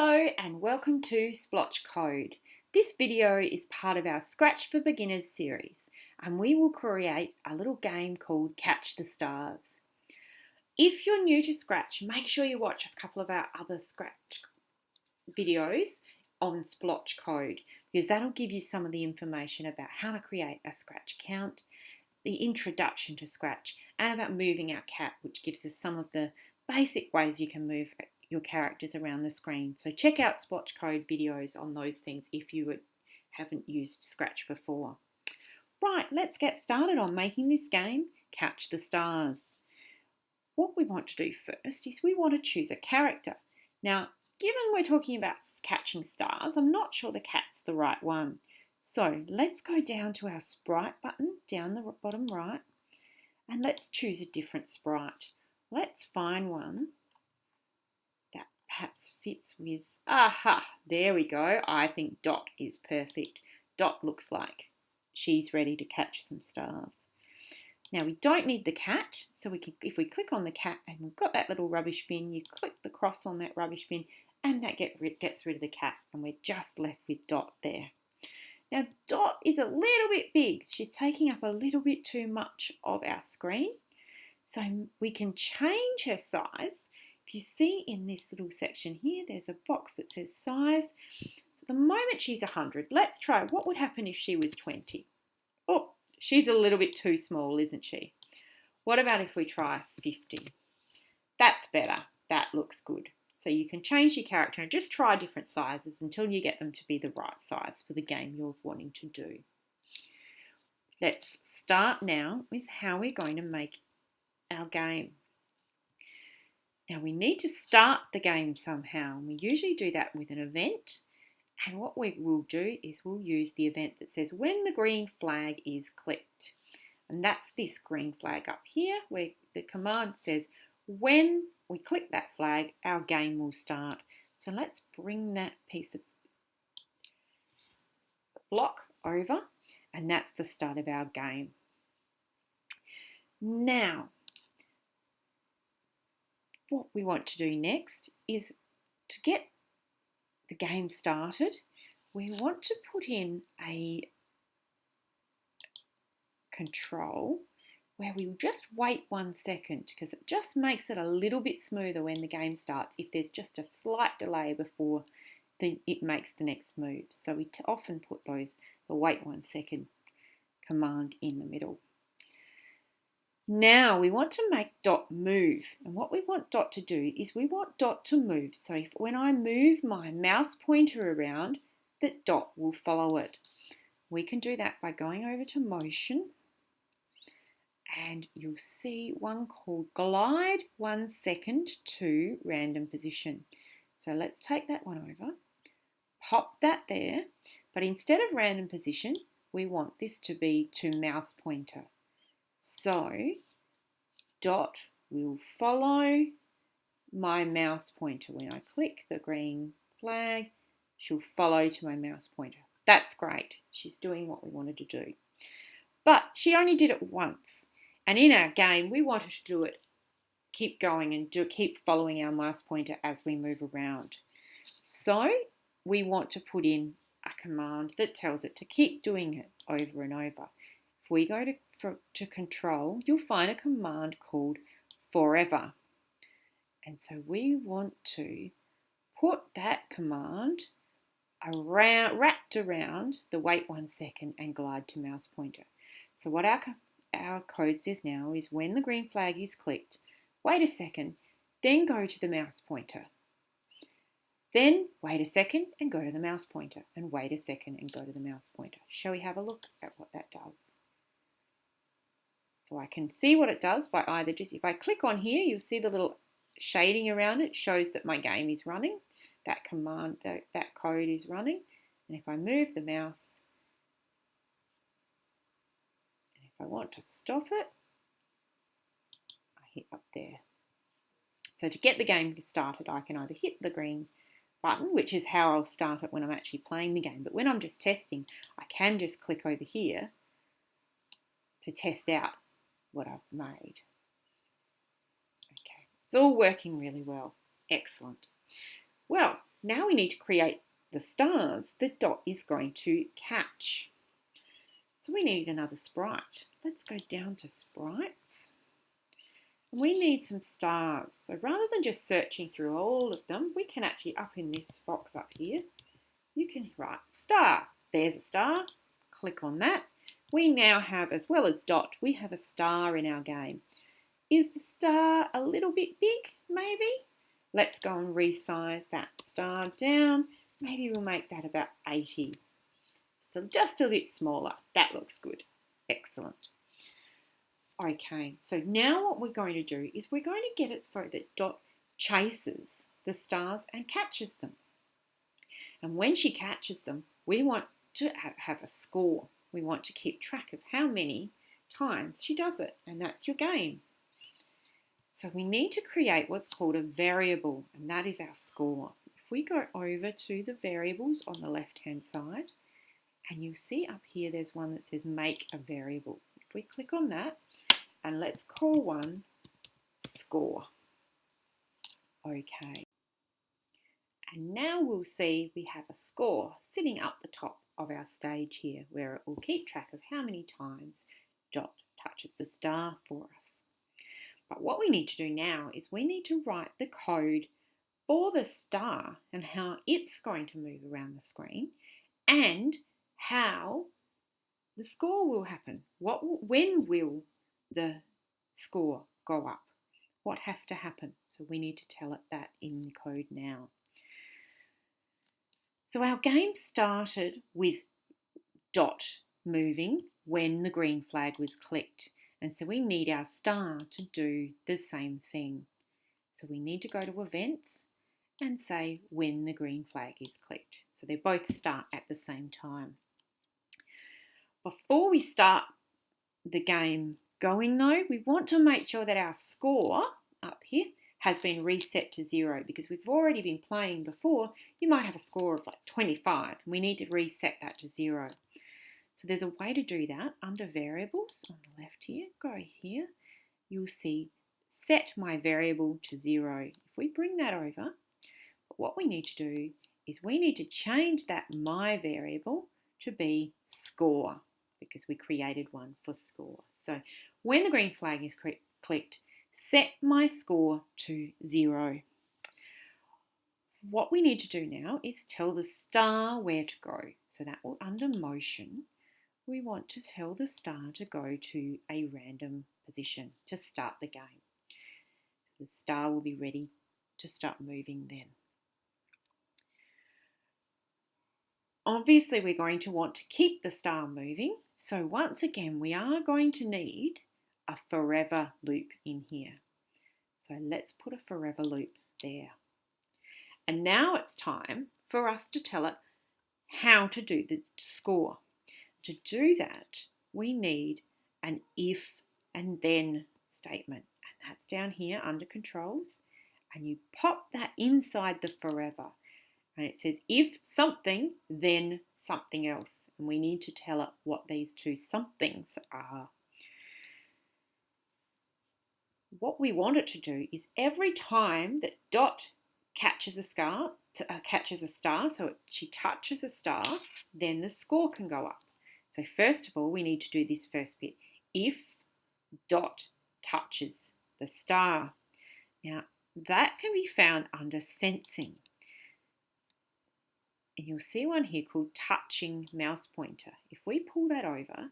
Hello and welcome to Splotch Code. This video is part of our Scratch for Beginners series and we will create a little game called Catch the Stars. If you're new to Scratch, make sure you watch a couple of our other Scratch videos on Splotch Code because that'll give you some of the information about how to create a Scratch account, the introduction to Scratch, and about moving our cat, which gives us some of the basic ways you can move your characters around the screen. So check out Splotch Code videos on those things if you haven't used Scratch before. Right, let's get started on making this game Catch the Stars. What we want to do first is we want to choose a character. Now, given we're talking about catching stars, I'm not sure the cat's the right one. So let's go down to our sprite button down the bottom right and let's choose a different sprite. Let's find one that perhaps fits with, there we go. I think Dot is perfect. Dot looks like she's ready to catch some stars. Now we don't need the cat, so if we click on the cat and we've got that little rubbish bin, you click the cross on that rubbish bin and that gets rid of the cat and we're just left with Dot there. Now Dot is a little bit big. She's taking up a little bit too much of our screen. So we can change her size. If you see in this little section here, there's a box that says size. So at the moment she's 100. Let's try what would happen if she was 20. Oh, she's a little bit too small, isn't she? What about if we try 50? That's better. That looks good. So you can change your character and just try different sizes until you get them to be the right size for the game you're wanting to do. Let's start now with how we're going to make our game. Now we need to start the game somehow, and we usually do that with an event, and what we will do is we'll use the event that says when the green flag is clicked, and that's this green flag up here where the command says when we click that flag our game will start. So let's bring that piece of block over, and that's the start of our game. Now what we want to do next is to get the game started, we want to put in a control where we will just wait 1 second because it just makes it a little bit smoother when the game starts if there's just a slight delay before it makes the next move. So we often put the wait 1 second command in the middle. Now we want to make Dot move, and what we want Dot to do is we want Dot to move, so when I move my mouse pointer around, that Dot will follow it. We can do that by going over to motion, and you'll see one called glide 1 second to random position. So let's take that one over, pop that there, but instead of random position, we want this to be to mouse pointer. So Dot will follow my mouse pointer. When I click the green flag, she'll follow to my mouse pointer. That's great. She's doing what we wanted to do. But she only did it once. And in our game, we want her to do it, keep going and keep following our mouse pointer as we move around. So we want to put in a command that tells it to keep doing it over and over. If we go to control, you'll find a command called forever. And so we want to put that command wrapped around the wait 1 second and glide to mouse pointer. So what our code says now is when the green flag is clicked, wait a second, then go to the mouse pointer. Then wait a second and go to the mouse pointer, and wait a second and go to the mouse pointer. Shall we have a look at what that does? So I can see what it does by either just, if I click on here, you'll see the little shading around it shows that my game is running. That command, that code is running. And if I move the mouse, and if I want to stop it, I hit up there. So to get the game started, I can either hit the green button, which is how I'll start it when I'm actually playing the game. But when I'm just testing, I can just click over here to test out what I've made. Okay, it's all working really well. Excellent. Well, Now we need to create the stars that Dot is going to catch. So we need another sprite. Let's go down to sprites. And we need some stars. So rather than just searching through all of them, we can actually, up in this box up here, you can write star. There's a star. Click on that. We now have, as well as Dot, we have a star in our game. Is the star a little bit big, maybe? Let's go and resize that star down. Maybe we'll make that about 80. So just a bit smaller. That looks good. Excellent. Okay, so now what we're going to do is we're going to get it so that Dot chases the stars and catches them. And when she catches them, we want to have a score. We want to keep track of how many times she does it, and that's your game. So we need to create what's called a variable, and that is our score. If we go over to the variables on the left-hand side, and you'll see up here there's one that says make a variable. If we click on that, and let's call one score. Okay. And now we'll see we have a score sitting up the top of our stage here, where it will keep track of how many times Dot touches the star for us. But what we need to do now is we need to write the code for the star and how it's going to move around the screen, and how the score will happen. When will the score go up? What has to happen? So we need to tell it that in the code now. So our game started with Dot moving when the green flag was clicked. And so we need our star to do the same thing. So we need to go to events and say when the green flag is clicked. So they both start at the same time. Before we start the game going though, we want to make sure that our score up here has been reset to 0, because we've already been playing before. You might have a score of like 25 and we need to reset that to 0. So there's a way to do that. Under variables on the left here, go here, you'll see set my variable to 0. If we bring that over, what we need to do is we need to change that my variable to be score, because we created one for score. So when the green flag is clicked, set my score to 0. What we need to do now is tell the star where to go. So that will, under motion, we want to tell the star to go to a random position to start the game. So the star will be ready to start moving then. Obviously, we're going to want to keep the star moving. So once again, we are going to need a forever loop in here. So let's put a forever loop there. And now it's time for us to tell it how to do the score. To do that, we need an if and then statement. And that's down here under controls. And you pop that inside the forever. And it says if something, then something else. And we need to tell it what these two somethings are. What we want it to do is every time that Dot catches a star, so she touches a star, then the score can go up. So first of all, we need to do this first bit. If Dot touches the star. Now, that can be found under sensing. And you'll see one here called touching mouse pointer. If we pull that over,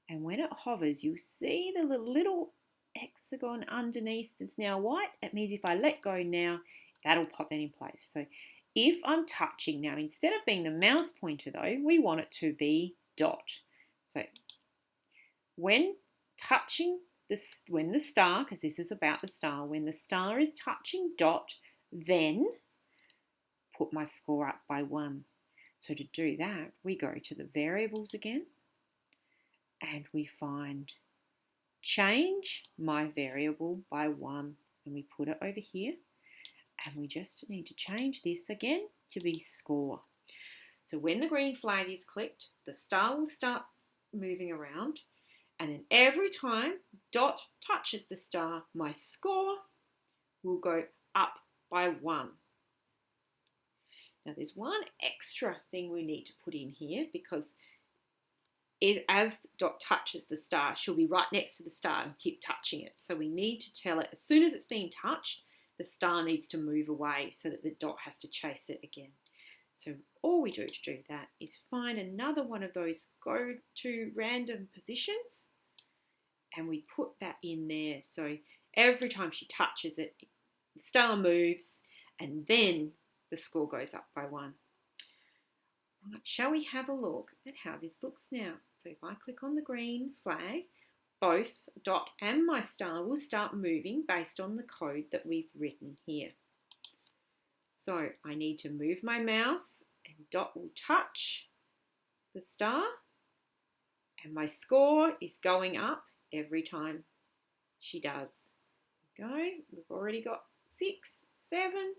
and when it hovers, you'll see the little hexagon underneath that's now white. It means if I let go now, that'll pop that in place. So if I'm touching now, instead of being the mouse pointer though, we want it to be Dot. So when touching this, when the star, because this is about the star, when the star is touching Dot, then put my score up by 1. So to do that, we go to the variables again, and we find change my variable by 1, and we put it over here, and we just need to change this again to be score. So when the green flag is clicked, the star will start moving around, and then every time Dot touches the star, my score will go up by 1. Now there's one extra thing we need to put in here because as Dot touches the star, she'll be right next to the star and keep touching it. So we need to tell it as soon as it's being touched, the star needs to move away so that the Dot has to chase it again. So all we do to do that is find another one of those go to random positions and we put that in there. So every time she touches it, the star moves and then the score goes up by 1. Right, shall we have a look at how this looks now? So if I click on the green flag, both Dot and my star will start moving based on the code that we've written here. So I need to move my mouse and Dot will touch the star and my score is going up every time she does. Go, we've already got 6, 7.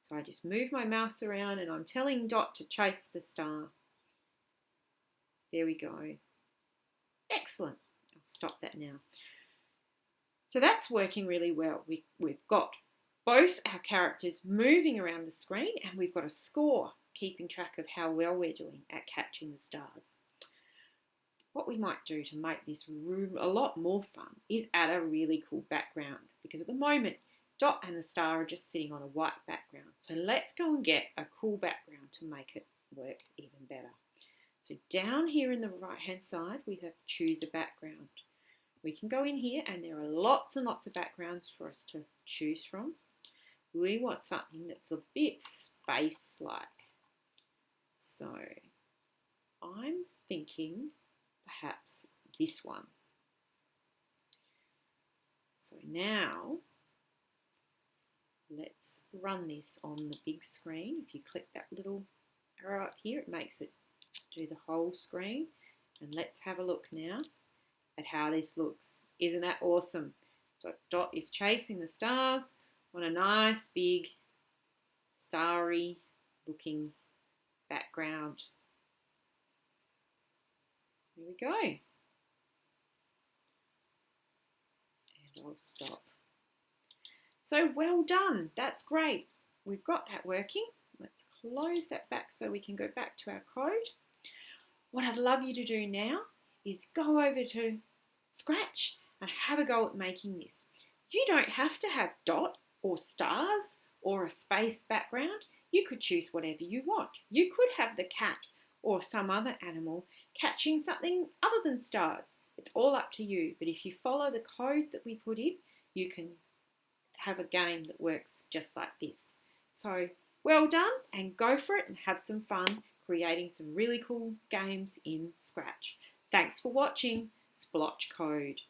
So I just move my mouse around and I'm telling Dot to chase the star. There we go. Excellent. I'll stop that now. So that's working really well. We've got both our characters moving around the screen and we've got a score keeping track of how well we're doing at catching the stars. What we might do to make this room a lot more fun is add a really cool background because at the moment Dot and the star are just sitting on a white background. So let's go and get a cool background to make it work even better. So down here in the right hand side we have choose a background. We can go in here and there are lots and lots of backgrounds for us to choose from. We want something that's a bit space-like. So I'm thinking perhaps this one. So now let's run this on the big screen. If you click that little arrow up here, it makes it do the whole screen. And let's have a look now at how this looks. Isn't that awesome? So Dot is chasing the stars on a nice big starry looking background. Here we go. And I'll stop. So well done. That's great. We've got that working. Let's close that back so we can go back to our code. What I'd love you to do now is go over to Scratch and have a go at making this. You don't have to have Dot or stars or a space background. You could choose whatever you want. You could have the cat or some other animal catching something other than stars. It's all up to you. But if you follow the code that we put in, you can have a game that works just like this. So well done and go for it and have some fun creating some really cool games in Scratch. Thanks for watching Splotch Code.